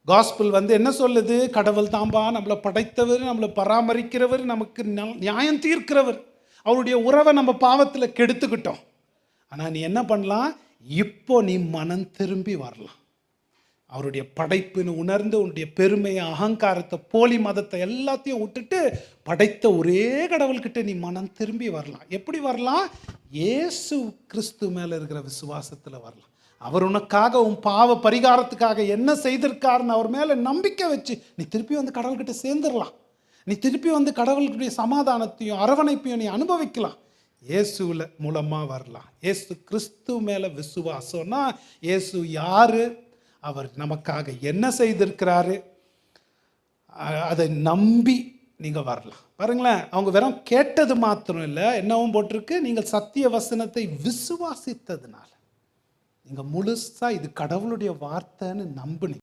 Gospel என்ன சொல்லுது? கடவுள் தாம்பா நம்மளை படைத்தவர், நம்மளை பராமரிக்கிறவர், நமக்கு நியாயம் தீர்க்கிறவர். அவருடைய உறவை நம்ம பாவத்தில் கெடுத்துக்கிட்டோம். ஆனால் நீ என்ன பண்ணலாம்? இப்போ நீ மனம் திரும்பி வரலாம். அவருடைய படைப்புன்னு உணர்ந்து உன்னுடைய பெருமையை, அகங்காரத்தை, போலி மதத்தை எல்லாத்தையும் விட்டுட்டு படைத்த ஒரே கடவுள்கிட்ட நீ மனம் திரும்பி வரலாம். எப்படி வரலாம்? இயேசு கிறிஸ்து மேலே இருக்கிற விசுவாசத்தில் வரலாம். அவர் உனக்காக உன் பாவ பரிகாரத்துக்காக என்ன செய்திருக்காருன்னு அவர் மேலே நம்பிக்கை வச்சு நீ திருப்பி கடவுள்கிட்ட சேர்ந்துடலாம். நீ திருப்பி கடவுளுடைய சமாதானத்தையும் அரவணைப்பையும் நீ அனுபவிக்கலாம். இயேசுவில் மூலமாக வரலாம். இயேசு கிறிஸ்து மேலே விசுவாசம்னா, இயேசு யாரு, அவர் நமக்காக என்ன செய்திருக்கிறாரு, அதை நம்பி நீங்கள் வரலாம். பாருங்களேன், அவங்க வெறும் கேட்டது மாத்திரம் இல்லை, என்னவும் போட்டிருக்கு, நீங்கள் சத்திய வசனத்தை விசுவாசித்ததுனால நீங்கள் முழுசாக இது கடவுளுடைய வார்த்தைன்னு நம்புனீங்க.